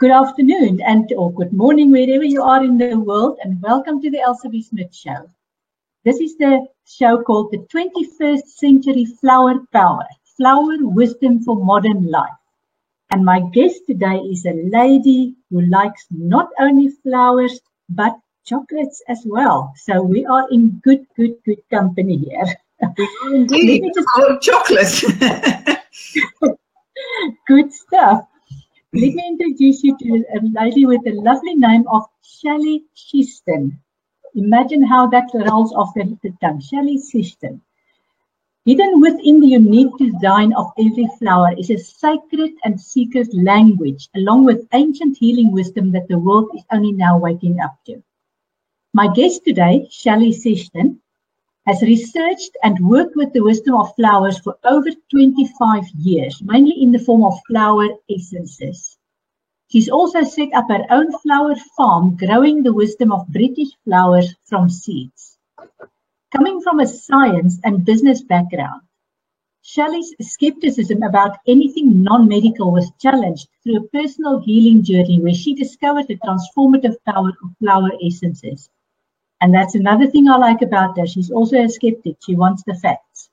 Good afternoon or good morning wherever you are in the world, and welcome to the Elsa B. Smith Show. This is the show called the 21st Century Flower Power, Flower Wisdom for Modern Life. And my guest today is a lady who likes not only flowers, but chocolates as well. So we are in good company here. We are indeed. Chocolate. Good stuff. Let me introduce you to a lady with the lovely name of Shelley Shiston. Imagine how that rolls off the tongue. Shelley Shiston. Hidden within the unique design of every flower is a sacred and secret language, along with ancient healing wisdom that the world is only now waking up to. My guest today, Shelley Shiston, has researched and worked with the wisdom of flowers for over 25 years, mainly in the form of flower essences. She's also set up her own flower farm, growing the wisdom of British flowers from seeds. Coming from a science and business background, Shelley's skepticism about anything non-medical was challenged through a personal healing journey where she discovered the transformative power of flower essences. And that's another thing I like about her. She's also a skeptic. She wants the facts.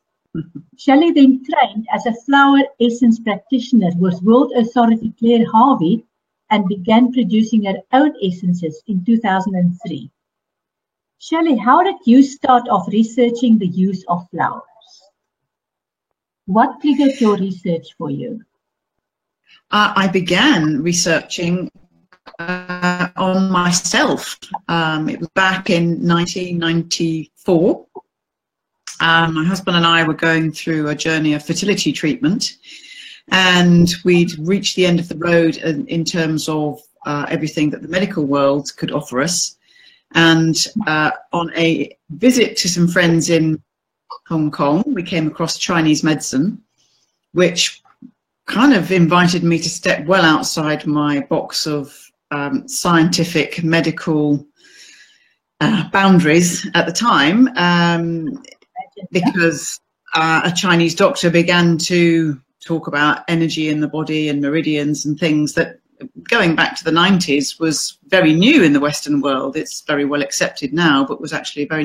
Shelley then trained as a flower essence practitioner with world authority Claire Harvey and began producing her own essences in 2003. Shelley, how did you start off researching the use of flowers? What triggered your research for you? I began researching on myself. It was back in 1994. My husband and I were going through a journey of fertility treatment, and we'd reached the end of the road in terms of everything that the medical world could offer us. And on a visit to some friends in Hong Kong, we came across Chinese medicine, which kind of invited me to step well outside my box of scientific medical boundaries at the time, because a Chinese doctor began to talk about energy in the body and meridians and things that, going back to the 90s, was very new in the Western world. It's very well accepted now, but was actually very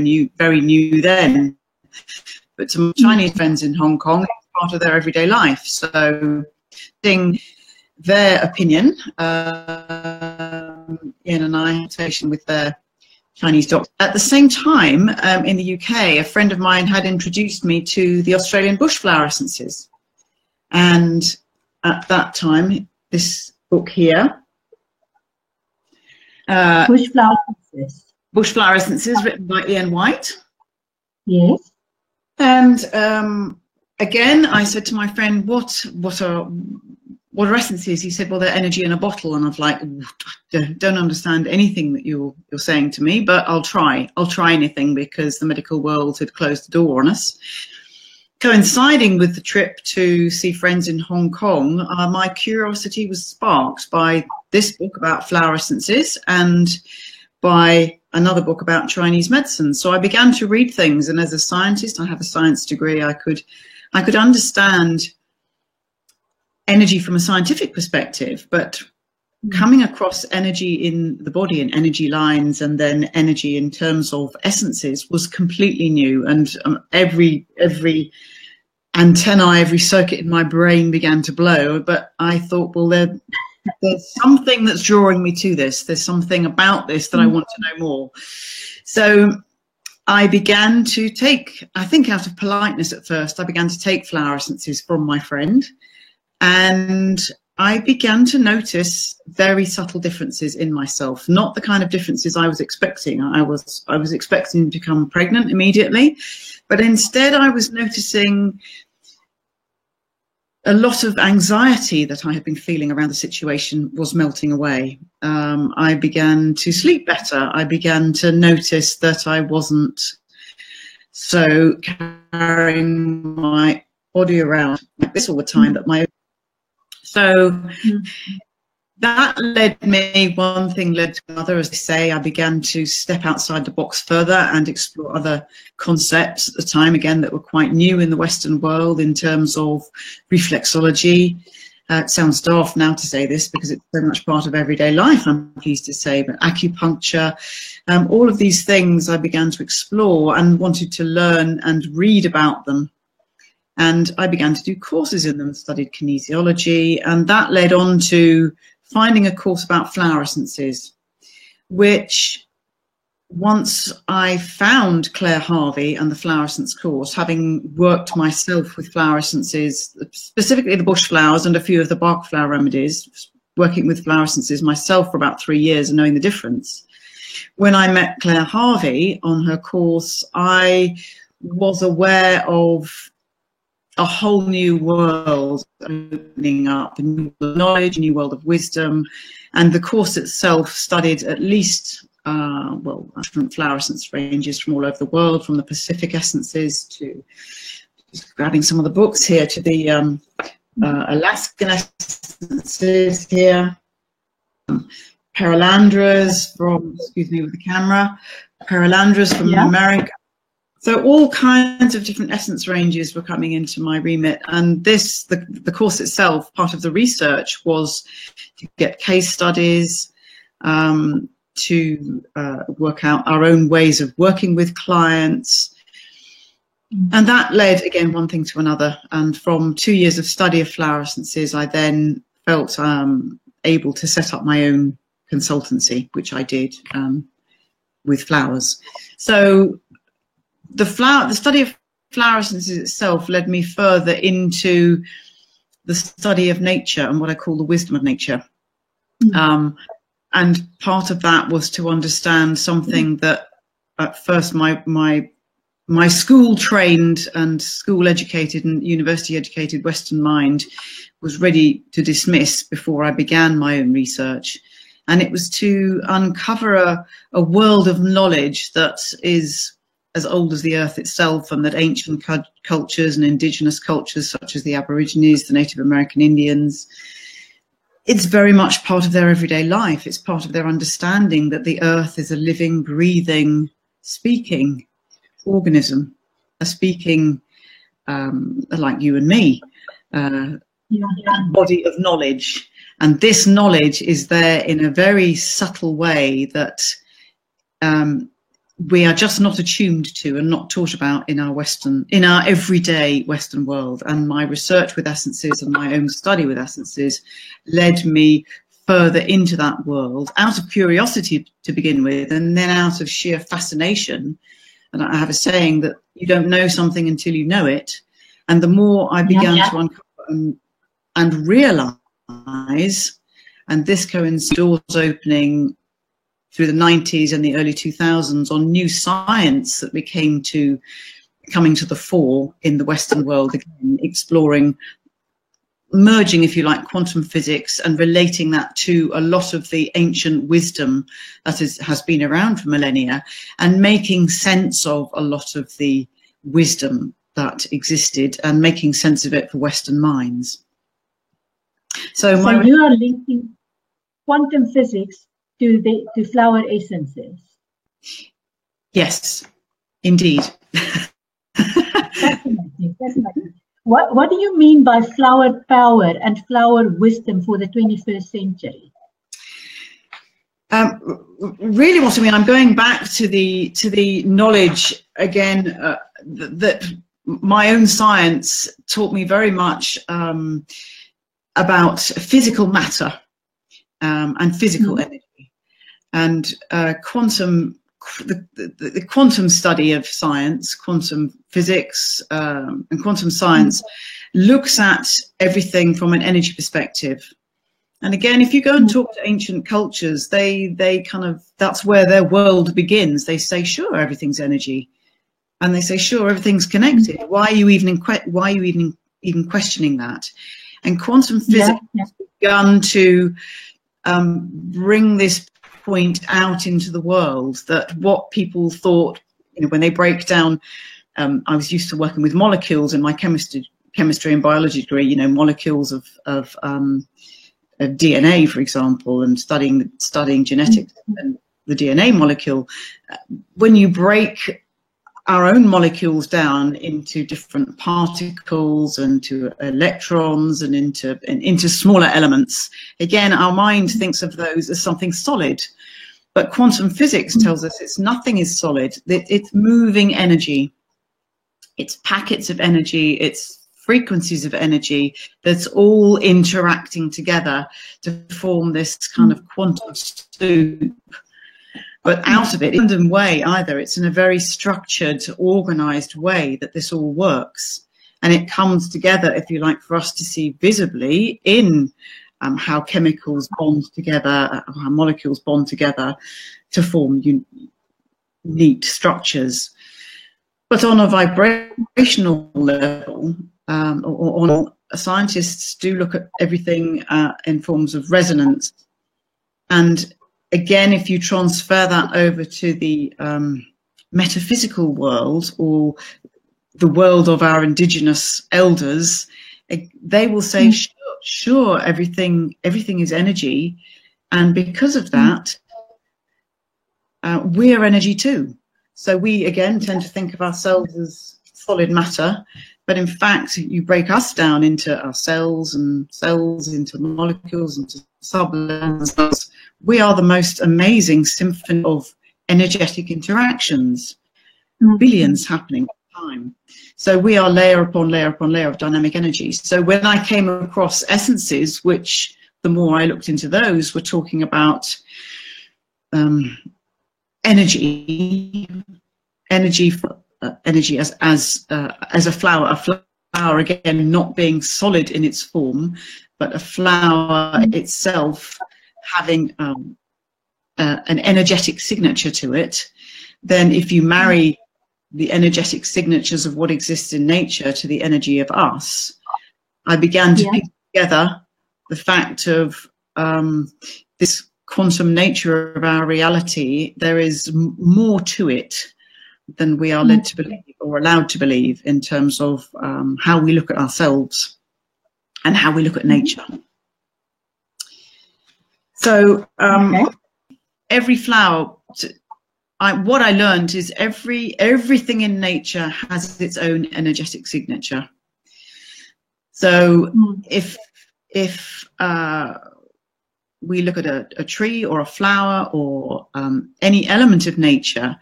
new then. But to my Chinese friends in Hong Kong, it's part of their everyday life. So seeing their opinion in an conversation with their Chinese doctor. At the same time, in the UK, a friend of mine had introduced me to the Australian bush flower essences. And at that time, this book here, Bush Flower Essences. Bush Flower Essences, written by Ian White. Yes. And again, I said to my friend, what are essences? He said, well, they're energy in a bottle. And I was like, don't understand anything that you're saying to me, but I'll try anything, because the medical world had closed the door on us. Coinciding with the trip to see friends in Hong Kong, my curiosity was sparked by this book about flower essences and by another book about Chinese medicine. So I began to read things, and as a scientist, I have a science degree, I could understand energy from a scientific perspective, but coming across energy in the body and energy lines, and then energy in terms of essences, was completely new. And every antenna, every circuit in my brain began to blow. But I thought, well, there's something that's drawing me to this. There's something about this that I want to know more. So I began to take, I think out of politeness at first, I began to take flower essences from my friend. And I began to notice very subtle differences in myself, not the kind of differences I was expecting. I was expecting to become pregnant immediately, but instead I was noticing a lot of anxiety that I had been feeling around the situation was melting away. I began to sleep better. I began to notice that I wasn't so carrying my body around like this all the time, that my So that led me, one thing led to another, as they say. I began to step outside the box further and explore other concepts at the time, again, that were quite new in the Western world in terms of reflexology It sounds daft now to say this because it's so much part of everyday life, I'm pleased to say, but acupuncture, all of these things I began to explore and wanted to learn and read about them. And I began to do courses in them, studied kinesiology, and that led on to finding a course about flower essences, which once I found Claire Harvey and the flower essence course, having worked myself with flower essences, specifically the bush flowers and a few of the bark flower remedies, working with flower essences myself for about 3 years and knowing the difference. When I met Claire Harvey on her course, I was aware of a whole new world opening up, a new world of knowledge, a new world of wisdom, and the course itself studied at least different flower essence ranges from all over the world, from the Pacific essences to, just grabbing some of the books here, to the Alaskan essences here, Perelandras from, excuse me with the camera, Perelandras from America. So all kinds of different essence ranges were coming into my remit, and this, the course itself, part of the research was to get case studies, to work out our own ways of working with clients. And that led, again, one thing to another. And from 2 years of study of flower essences, I then felt able to set up my own consultancy, which I did with flowers. So the study of flower essences itself led me further into the study of nature and what I call the wisdom of nature. And part of that was to understand something that at first my school trained and school educated and university educated Western mind was ready to dismiss before I began my own research. And it was to uncover a world of knowledge that is as old as the earth itself, and that ancient cultures and indigenous cultures such as the Aborigines, the Native American Indians, it's very much part of their everyday life. It's part of their understanding that the earth is a living, breathing, speaking organism, a speaking, like you and me, body of knowledge. And this knowledge is there in a very subtle way that we are just not attuned to and not taught about in our everyday Western world. And my research with essences and my own study with essences led me further into that world, out of curiosity to begin with, and then out of sheer fascination. And I have a saying that you don't know something until you know it. And the more I began to uncover and realize, and this coincides doors opening through the 90s and the early 2000s on new science that coming to the fore in the Western world, again, exploring, merging, if you like, quantum physics and relating that to a lot of the ancient wisdom that has been around for millennia, and making sense of a lot of the wisdom that existed and making sense of it for Western minds. So you are linking quantum physics to flower essences. Yes, indeed. Fascinating. What do you mean by flower power and flower wisdom for the 21st century? Really what I mean, I'm going back to the knowledge again that my own science taught me very much about physical matter and physical energy. And the quantum study of science, quantum physics and quantum science looks at everything from an energy perspective. And again, if you go and talk to ancient cultures, they kind of, that's where their world begins. They say, sure, everything's energy. And they say, sure, everything's connected. Why are you even questioning that? And quantum physics has begun to bring this point out into the world, that what people thought, when they break down, I was used to working with molecules in my chemistry and biology degree, molecules of DNA, for example, and studying genetics and the DNA molecule. When you break our own molecules down into different particles and to electrons and into smaller elements. Again, our mind thinks of those as something solid, but quantum physics tells us nothing is solid. It's moving energy. It's packets of energy. It's frequencies of energy that's all interacting together to form this kind of quantum soup. But out of it, in a random way either. It's in a very structured, organized way that this all works. And it comes together, if you like, for us to see visibly in how chemicals bond together, how molecules bond together to form neat structures. But on a vibrational level, scientists do look at everything in forms of resonance. And again, if you transfer that over to the metaphysical world or the world of our indigenous elders, they will say, sure, everything is energy. And because of that, we're energy too. So we, again, tend to think of ourselves as solid matter. But in fact, you break us down into our cells and cells into molecules, into sublevels. We are the most amazing symphony of energetic interactions, billions happening at the time. So we are layer upon layer upon layer of dynamic energy. So when I came across essences, which the more I looked into those, were talking about energy as a flower. A flower, again, not being solid in its form, but a flower itself having an energetic signature to it. Then if you marry the energetic signatures of what exists in nature to the energy of us, I began to piece together the fact of this quantum nature of our reality. There is more to it than we are led to believe or allowed to believe in terms of how we look at ourselves and how we look at nature. So every flower, what I learned is everything in nature has its own energetic signature. So if we look at a tree or a flower or any element of nature,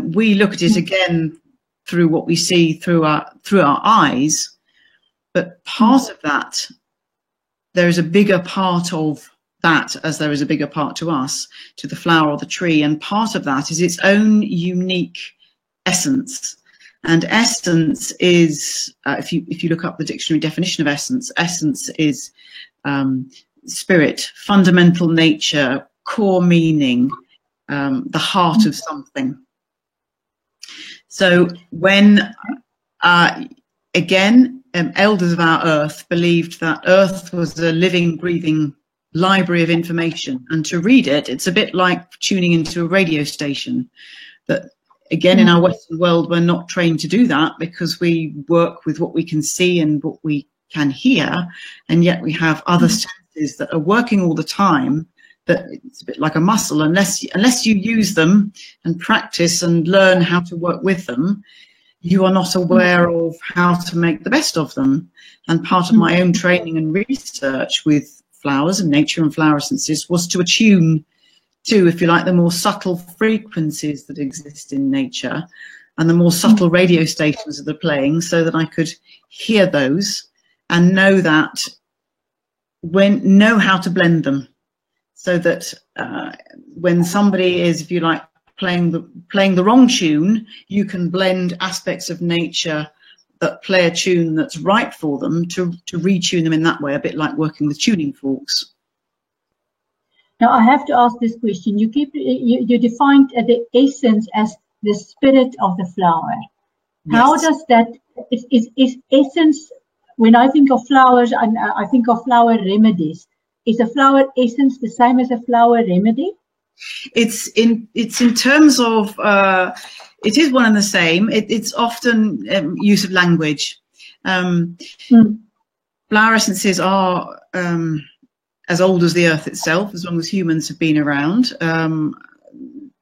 we look at it again through what we see through our eyes. But part of that, there is a bigger part of that, as there is a bigger part to us, to the flower or the tree, and part of that is its own unique essence. And essence is, if you look up the dictionary definition of essence, essence is spirit, fundamental nature, core meaning, the heart of something. So when, again, elders of our earth believed that earth was a living, breathing library of information, and to read it, it's a bit like tuning into a radio station. That, again, in our Western world, we're not trained to do that because we work with what we can see and what we can hear, and yet we have other senses that are working all the time. That it's a bit like a muscle. Unless you use them and practice and learn how to work with them, you are not aware of how to make the best of them. And part of my own training and research with flowers and nature and flower essences was to attune to, if you like, the more subtle frequencies that exist in nature and the more subtle radio stations that are playing, so that I could hear those and know that know how to blend them. So that when somebody is, if you like, playing the wrong tune, you can blend aspects of nature that play a tune that's right for them to retune them in that way, a bit like working with tuning forks. Now I have to ask this question. You defined the essence as the spirit of the flower. Yes. How does that is essence? When I think of flowers, and I think of flower remedies. Is a flower essence the same as a flower remedy? It's in terms of it is one and the same. It's often use of language. Flower essences are as old as the earth itself, as long as humans have been around.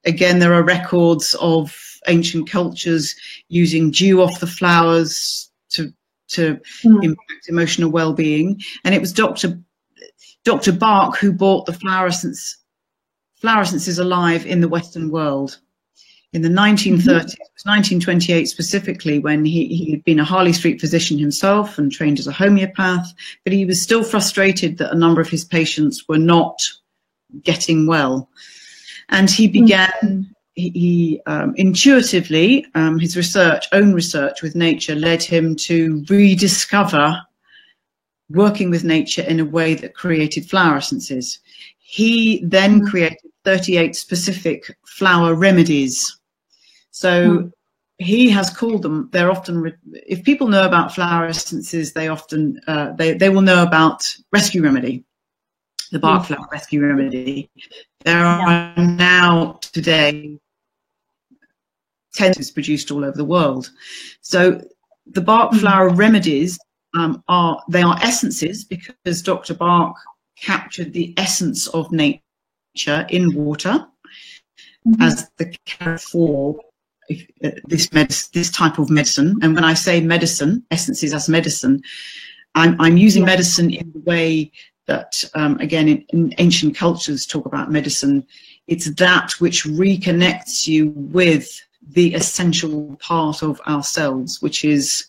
again, there are records of ancient cultures using dew off the flowers to impact emotional well-being. And it was Dr. Bach who brought the flower essences alive in the Western world in the 1930s. It was 1928 specifically, when he had been a Harley Street physician himself and trained as a homeopath, but he was still frustrated that a number of his patients were not getting well. And he began, intuitively, his own research with nature led him to rediscover working with nature in a way that created flower essences. He then created 38 specific flower remedies. So he has called them, they're often, if people know about flower essences, they often, they will know about Rescue Remedy, the Bach Flower Rescue Remedy. There are now today 10 produced all over the world. So the Bach Flower Remedies are essences, because Dr. Bach captured the essence of nature in water as the carrot for this type of medicine. And when I say medicine, essences as medicine, I'm using medicine in the way that, again, in ancient cultures talk about medicine. It's that which reconnects you with the essential part of ourselves, which is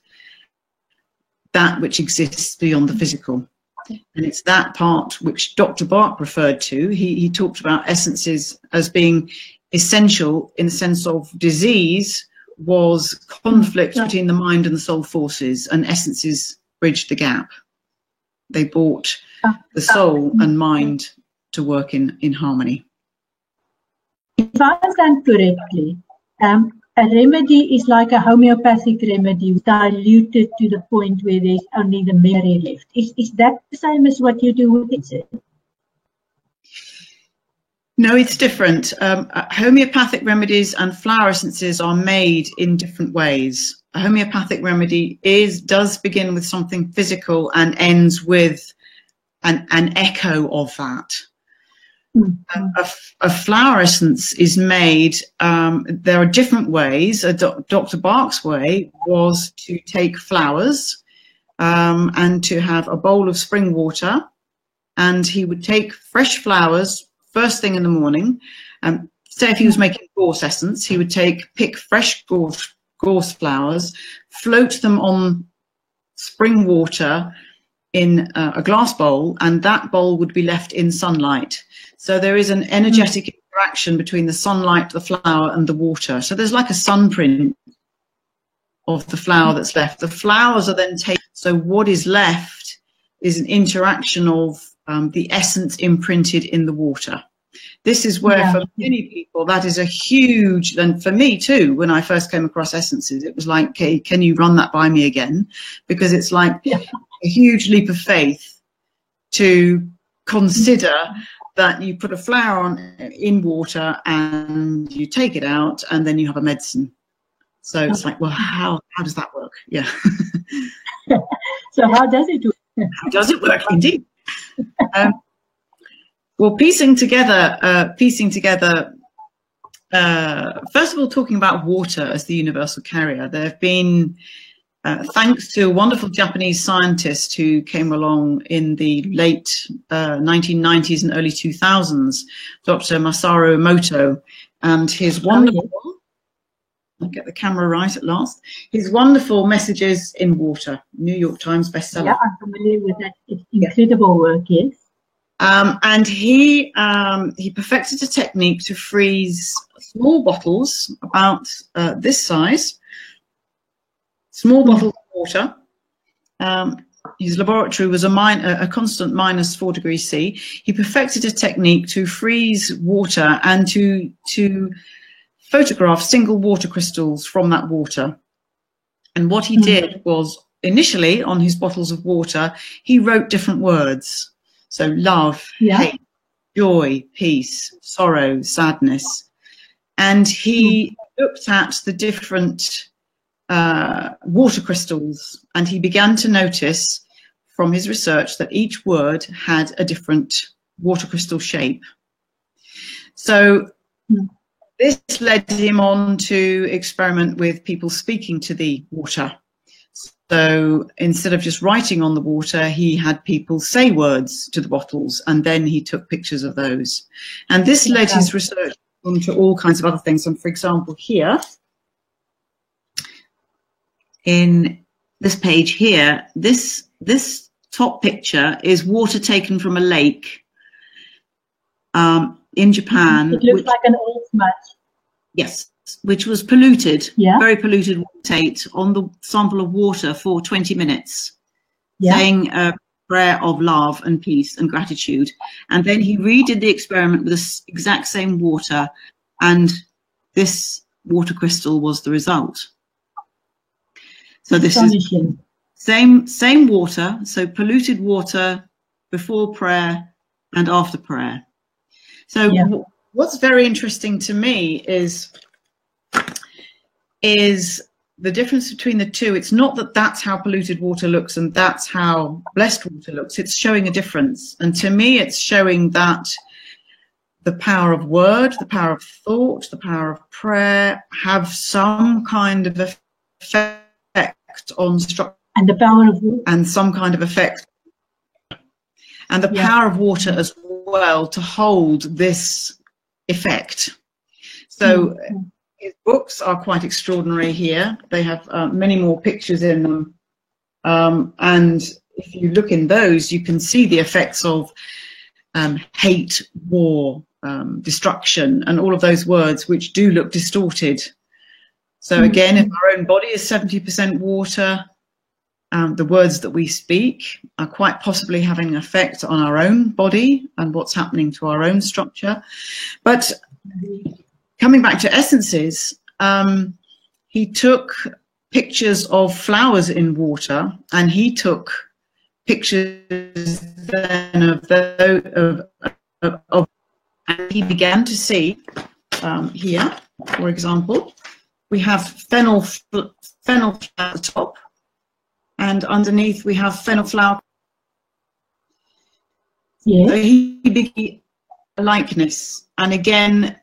that which exists beyond the physical. And it's that part which Dr. Bach referred to. He talked about essences as being essential in the sense of disease was conflict between the mind and the soul forces, and essences bridged the gap. They brought the soul and mind to work in harmony. If I understand correctly, a remedy is like a homeopathic remedy, diluted to the point where there's only the memory left. Is that the same as what you do with it? No, it's different. Homeopathic remedies and flower essences are made in different ways. A homeopathic remedy does begin with something physical and ends with an echo of that. A flower essence is made, there are different ways. Dr. Bach's way was to take flowers and to have a bowl of spring water, and he would take fresh flowers first thing in the morning. Say if he was making gorse essence, he would pick fresh gorse flowers, float them on spring water in a glass bowl, and that bowl would be left in sunlight. So there is an energetic interaction between the sunlight, the flower, and the water. So there's like a sunprint of the flower that's left. The flowers are then taken. So what is left is an interaction of the essence imprinted in the water. This is where, for many people, that is a huge, and for me too, when I first came across essences, it was like, okay, can you run that by me again? Because it's like a huge leap of faith to consider that you put a flower in water and you take it out and then you have a medicine. So it's like, well, how does that work? Yeah. So how does it work? How does it work, indeed? Well, piecing together, first of all, talking about water as the universal carrier, there have been, thanks to a wonderful Japanese scientist who came along in the late 1990s and early 2000s, Dr. Masaru Emoto, and his wonderful, I'll get the camera right at last, his wonderful Messages in Water, New York Times bestseller. Yeah, I'm familiar with that. It's incredible work, yes. And he perfected a technique to freeze small bottles about this size, small bottles of water. His laboratory was a constant minus 4 degrees C. He perfected a technique to freeze water and to photograph single water crystals from that water. And what he did was, initially on his bottles of water, he wrote different words. So love, hate, joy, peace, sorrow, sadness. And he looked at the different water crystals, and he began to notice from his research that each word had a different water crystal shape. So this led him on to experiment with people speaking to the water. So instead of just writing on the water, he had people say words to the bottles, and then he took pictures of those. And this led his research onto all kinds of other things. And for example, here, in this page here, this top picture is water taken from a lake in Japan. It looks like an old smudge. Yes, which was polluted, Yeah. very polluted, state on the sample of water for 20 minutes, Yeah. saying a prayer of love and peace and gratitude. And then he redid the experiment with the exact same water, and this water crystal was the result. So this is same water, so polluted water before prayer and after prayer. So yeah. What's very interesting to me is the difference between the two. It's not that that's how polluted water looks and that's how blessed water looks. It's showing a difference. And to me, it's showing that the power of word, the power of thought, the power of prayer have some kind of effect on structure. And the power of water. And some kind of effect. And the power of water as well to hold this effect. So his books are quite extraordinary here. They have many more pictures in them. And if you look in those, you can see the effects of hate, war, destruction, and all of those words which do look distorted. So again, if our own body is 70% water, the words that we speak are quite possibly having an effect on our own body and what's happening to our own structure. But coming back to essences, he took pictures of flowers in water, and he took pictures then of and he began to see here, for example, we have fennel flower at the top. And underneath we have fennel flower. Yes. So he began a likeness, and again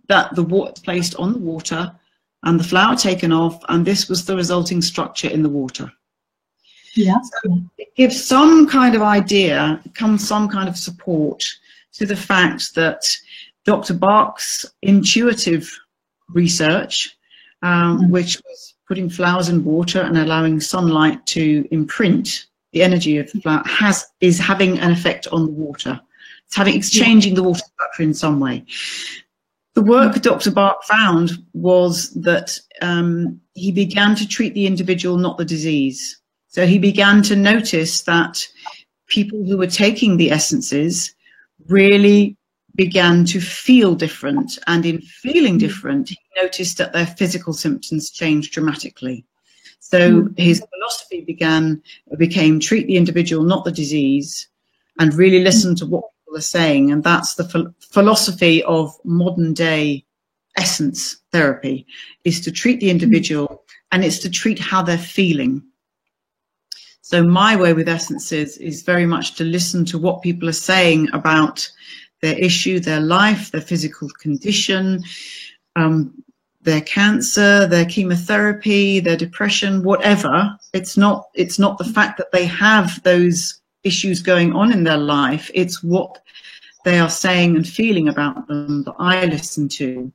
that the water placed on the water and the flower taken off, and this was the resulting structure in the water. Yeah. So it gives some kind of idea, some kind of support to the fact that Dr. Bach's intuitive research, which was putting flowers in water and allowing sunlight to imprint the energy of the flower, is having an effect on the water. It's changing the water structure in some way. The work Dr. Bach found was that he began to treat the individual, not the disease. So he began to notice that people who were taking the essences really began to feel different, and in feeling different, he noticed that their physical symptoms changed dramatically. So his philosophy became treat the individual, not the disease, and really listen to what people are saying. And that's the philosophy of modern day essence therapy, is to treat the individual, and it's to treat how they're feeling. So my way with essences is very much to listen to what people are saying about their issue, their life, their physical condition, their cancer, their chemotherapy, their depression, whatever. It's not the fact that they have those issues going on in their life. It's what they are saying and feeling about them that I listen to.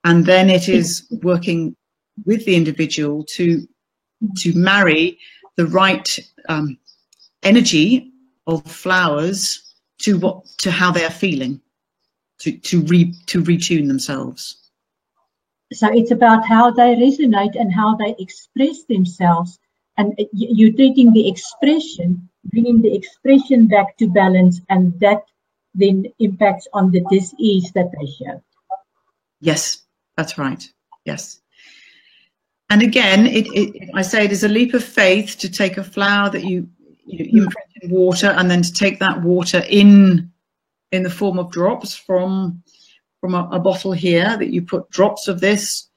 And then it is working with the individual to marry the right energy of flowers to how they are feeling, to retune themselves. So it's about how they resonate and how they express themselves, and you're taking the expression, bringing the expression back to balance, and that then impacts on the dis-ease that they show. Yes, that's right. Yes. And again, I say it is a leap of faith to take a flower that you imprint in water, and then to take that water in the form of drops from a bottle here, that you put drops of this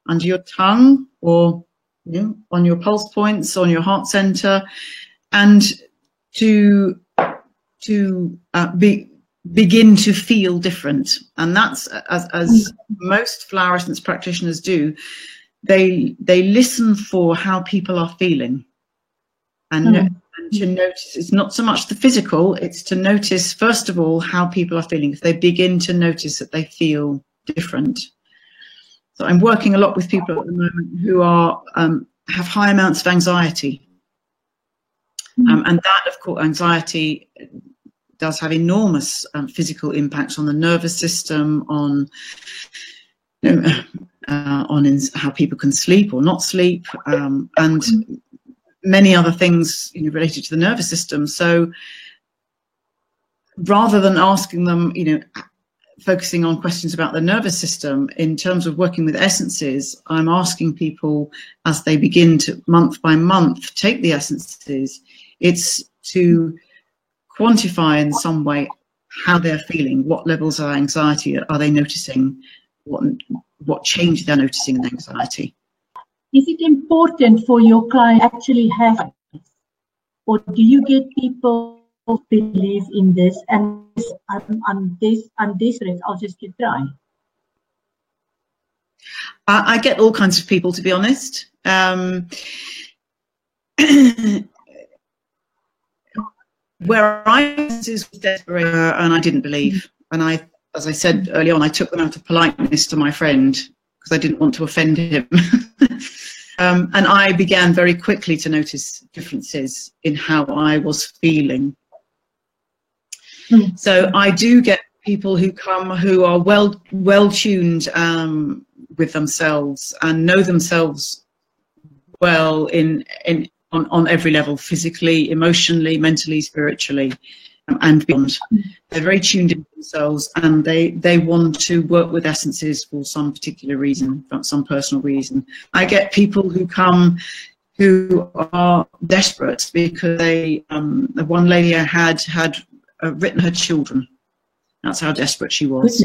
under your tongue, or on your pulse points, on your heart center, and to begin to feel different. And that's, as most flower essence practitioners do, they listen for how people are feeling. And to notice, it's not so much the physical, it's to notice, first of all, how people are feeling. If they begin to notice that they feel different. So I'm working a lot with people at the moment who are have high amounts of anxiety. And that, of course, anxiety does have enormous physical impacts on the nervous system, on how people can sleep or not sleep, and many other things related to the nervous system. So rather than asking them, focusing on questions about the nervous system, in terms of working with essences, I'm asking people, as they begin to month by month take the essences, it's to quantify in some way how they're feeling, what levels of anxiety are they noticing, what change they're noticing in anxiety. Is it important for your client to actually have it? Or do you get people who believe in this and I'm desperate, I'll just keep trying? I get all kinds of people, to be honest. Where I was desperate and I didn't believe. And as I said early on, I took them out of politeness to my friend because I didn't want to offend him. And I began very quickly to notice differences in how I was feeling. So I do get people who come who are well tuned with themselves and know themselves well on every level, physically, emotionally, mentally, spiritually, and beyond. They're very tuned into themselves, and they want to work with essences for some particular reason, for some personal reason. I get people who come who are desperate because the one lady I had written her children. That's how desperate she was.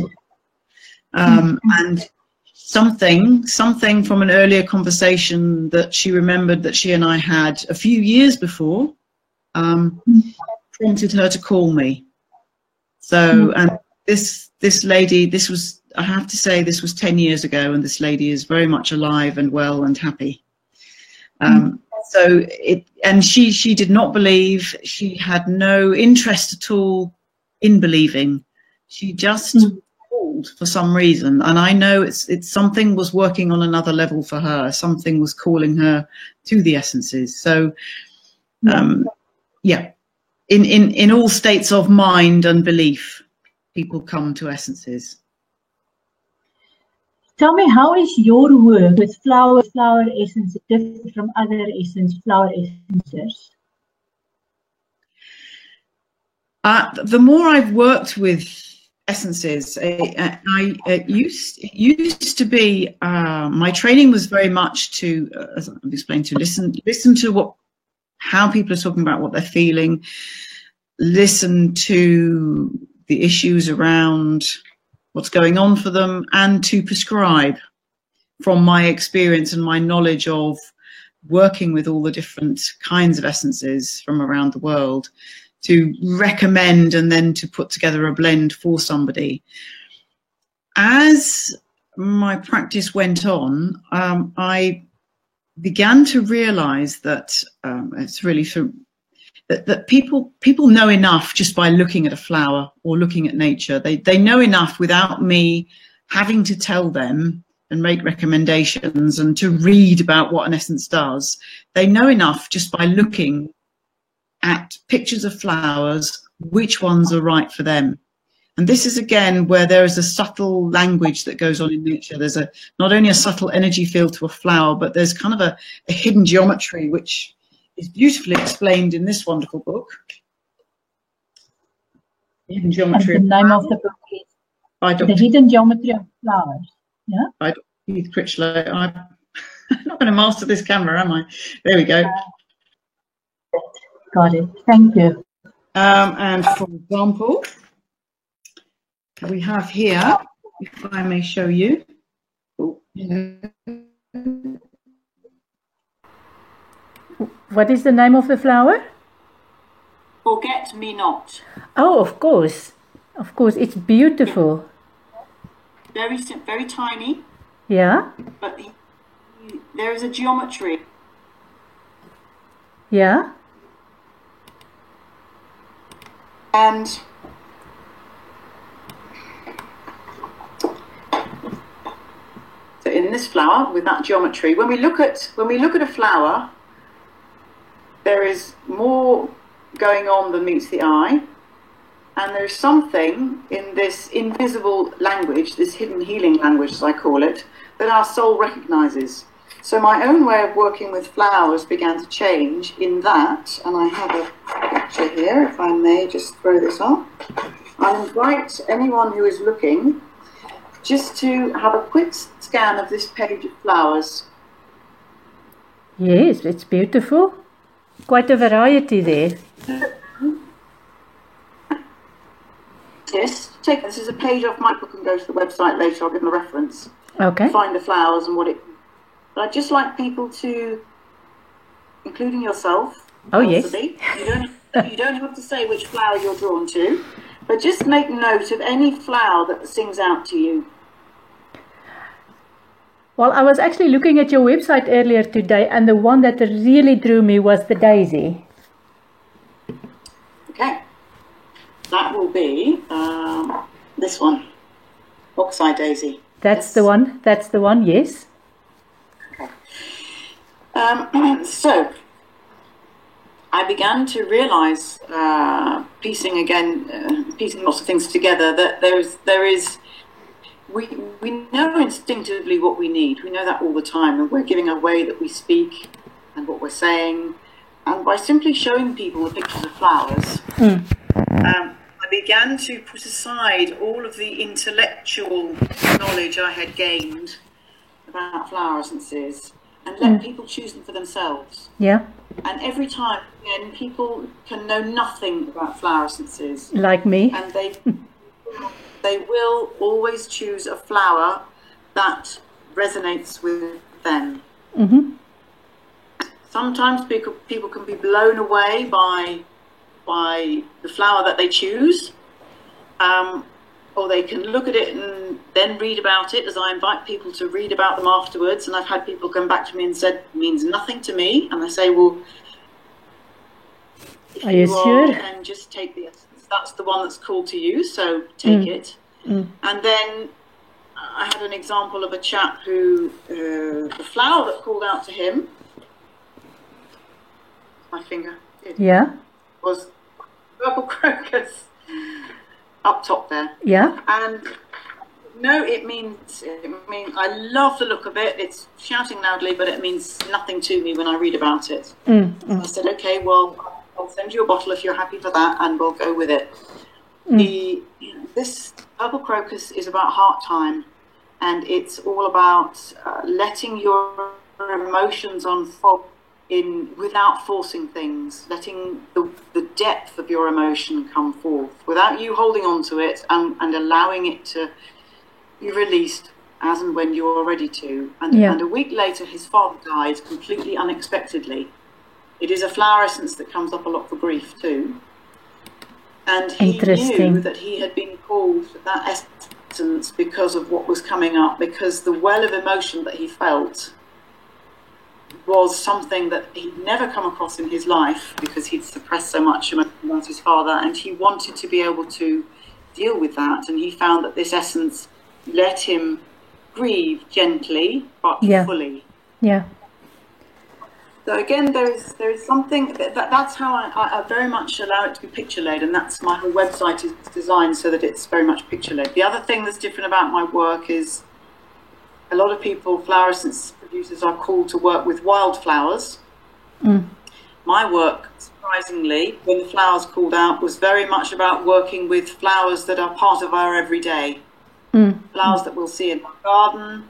And something from an earlier conversation that she remembered that she and I had a few years before prompted her to call me. So, and this lady, I have to say, this was 10 years ago, and this lady is very much alive and well and happy. And she did not believe. She had no interest at all in believing. She just called for some reason, and I know it's something was working on another level for her. Something was calling her to the essences. So, yeah, in all states of mind and belief, people come to essences. Tell me, how is your work with flower essence different from other flower essences? The more I've worked with essences, I used to be, my training was very much to, as I've explained, to listen to how people are talking about what they're feeling, listen to the issues around what's going on for them, and to prescribe from my experience and my knowledge of working with all the different kinds of essences from around the world, to recommend and then to put together a blend for somebody. As my practice went on, I began to realize that it's really that people know enough just by looking at a flower or looking at nature. They know enough without me having to tell them and make recommendations and to read about what an essence does. They know enough just by looking at pictures of flowers, which ones are right for them. And this is again where there is a subtle language that goes on in nature. There's not only a subtle energy field to a flower, but there's kind of a hidden geometry which is beautifully explained in this wonderful book. The Hidden Geometry. And the name of the book is The Hidden Geometry of Flowers. Yeah. By Keith Critchlow. I'm not going to master this camera, am I? There we go. Got it. Thank you. And for example, we have here, if I may show you. What is the name of the flower? Forget Me Not. Oh, of course. Of course, it's beautiful. Very tiny. Yeah. But there is a geometry. Yeah. And so in this flower with that geometry, when we look at a flower, there is more going on than meets the eye, and there's something in this invisible language, this hidden healing language as I call it, that our soul recognizes. So my own way of working with flowers began to change in that, and I have a picture here, if I may just throw this up. I invite anyone who is looking just to have a quick scan of this page of flowers. Yes, it's beautiful. Quite a variety there. Yes, this is a page off my book and go to the website later. I'll give them a reference. Okay. Find the flowers and what it. But I'd just like people to, including yourself. Oh yes. You don't have to say which flower you're drawn to, but just make note of any flower that sings out to you. Well, I was actually looking at your website earlier today, and the one that really drew me was the daisy. Okay. That will be this one, Oxeye Daisy. That's the one. That's the one. Yes. Okay. So I began to realise, piecing lots of things together, that there is. We know instinctively what we need. We know that all the time, and we're giving away that we speak and what we're saying. And by simply showing people the pictures of flowers, I began to put aside all of the intellectual knowledge I had gained about flower essences and let people choose them for themselves. Yeah. And every time, again, people can know nothing about flower essences. Like me. And they will always choose a flower that resonates with them. Mm-hmm. Sometimes people can be blown away by the flower that they choose, or they can look at it and then read about it, as I invite people to read about them afterwards. And I've had people come back to me and said, it means nothing to me. And I say, well, are you sure? And just take the essence. That's the one that's called to you, so take it. And then I had an example of a chap who, the flower that called out to him, my finger, was purple crocus up top there. Yeah. And no, it means, I love the look of it. It's shouting loudly, but it means nothing to me when I read about it. So I said, okay, well, I'll send you a bottle if you're happy for that, and we'll go with it. This purple crocus is about heart time, and it's all about letting your emotions unfold without forcing things, letting the depth of your emotion come forth without you holding on to it, and allowing it to be released as and when you're ready to. And a week later, his father died completely unexpectedly. It is a flower essence that comes up a lot for grief too. And he knew that he had been called that essence because of what was coming up, because the well of emotion that he felt was something that he'd never come across in his life, because he'd suppressed so much about his father, and he wanted to be able to deal with that. And he found that this essence let him grieve gently but fully. Yeah. So again, there is something that's how I very much allow it to be picture led, and that's my whole website is designed so that it's very much picture led. The other thing that's different about my work is a lot of people, flower essence producers, are called to work with wildflowers. My work, surprisingly, when the flowers called out, was very much about working with flowers that are part of our everyday. Flowers that we'll see in our garden,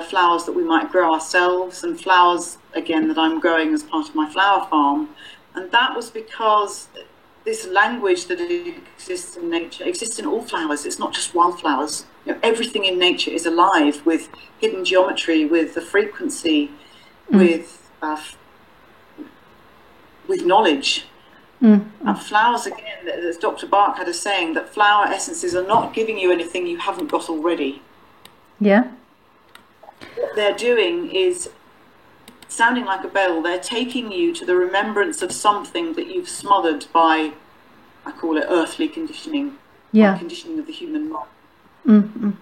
flowers that we might grow ourselves, and flowers, again, that I'm growing as part of my flower farm. And that was because this language that exists in nature exists in all flowers. It's not just wildflowers. You know, everything in nature is alive with hidden geometry, with the frequency, with knowledge. And flowers, again, as Dr. Bach had a saying, that flower essences are not giving you anything you haven't got already. Yeah. What they're doing is, sounding like a bell, they're taking you to the remembrance of something that you've smothered by, I call it earthly conditioning, conditioning of the human mind.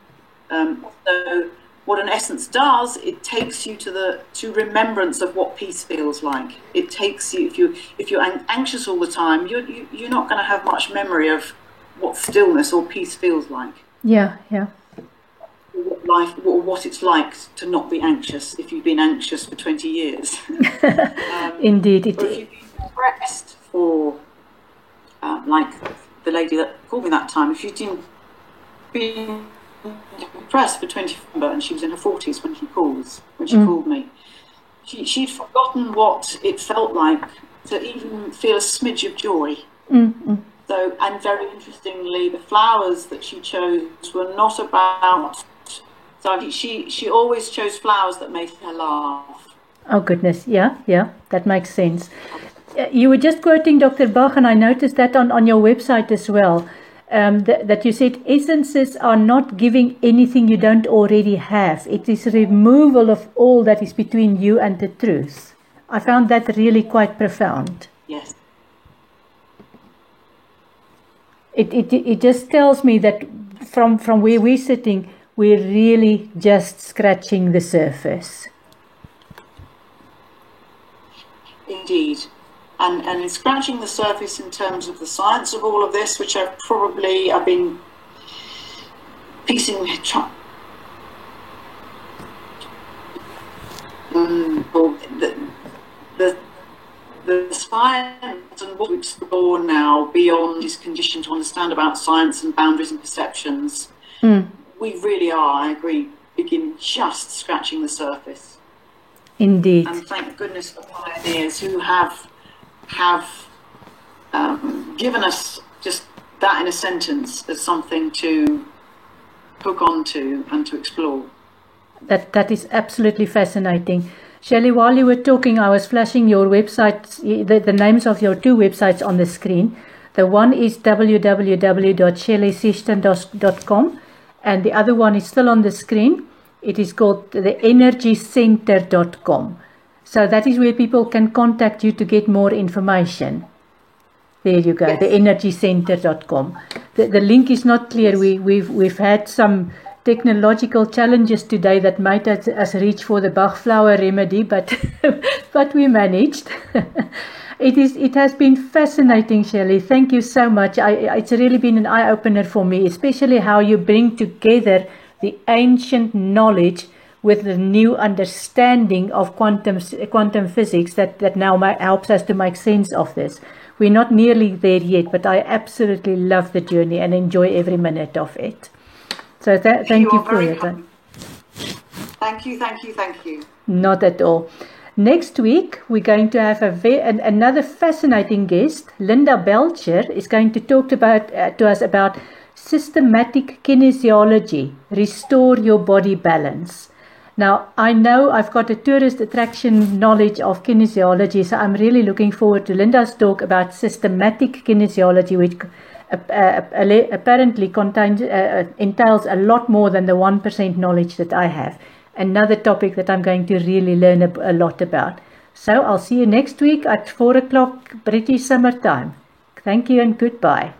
So what an essence does, it takes you to remembrance of what peace feels like. It takes you, if you're anxious all the time, you're not going to have much memory of what stillness or peace feels like. Yeah. What it's like to not be anxious if you've been anxious for 20 years. Indeed. Or if you've been depressed for, like the lady that called me that time, if you've been depressed for 24, and she was in her 40s when she called me, she'd forgotten what it felt like to even feel a smidge of joy. So, and very interestingly, the flowers that she chose were not about. So she always chose flowers that made her laugh. Oh goodness, yeah, that makes sense. You were just quoting Dr. Bach, and I noticed that on your website as well, that you said essences are not giving anything you don't already have. It is removal of all that is between you and the truth. I found that really quite profound. Yes. It just tells me that from where we're sitting, we're really just scratching the surface. Indeed. And in scratching the surface in terms of the science of all of this, which I've been piecing the science and what to explore now beyond this condition to understand about science and boundaries and perceptions. We really are, I agree, begin just scratching the surface. Indeed. And thank goodness for pioneers who have given us just that in a sentence as something to hook onto and to explore. That is absolutely fascinating. Shelley, while you were talking, I was flashing your websites, the names of your two websites on the screen. The one is www.shelleysishton.com, and the other one is still on the screen. It is called theenergycenter.com. So that is where people can contact you to get more information. There you go, yes. Theenergycenter.com. The link is not clear. Yes. We've had some technological challenges today that might us reach for the Bach flower remedy, but but we managed. It has been fascinating, Shelley. Thank you so much. It's really been an eye-opener for me, especially how you bring together the ancient knowledge with the new understanding of quantum physics that now helps us to make sense of this. We're not nearly there yet, but I absolutely love the journey and enjoy every minute of it. So thank you for it. Thank you. Not at all. Next week, we're going to have another fascinating guest. Linda Belcher is going to talk to us about systematic kinesiology, restore your body balance. Now, I know I've got a tourist attraction knowledge of kinesiology, so I'm really looking forward to Linda's talk about systematic kinesiology, which apparently entails a lot more than the 1% knowledge that I have. Another topic that I'm going to really learn a lot about. So I'll see you next week at 4 o'clock British Summer Time. Thank you and goodbye.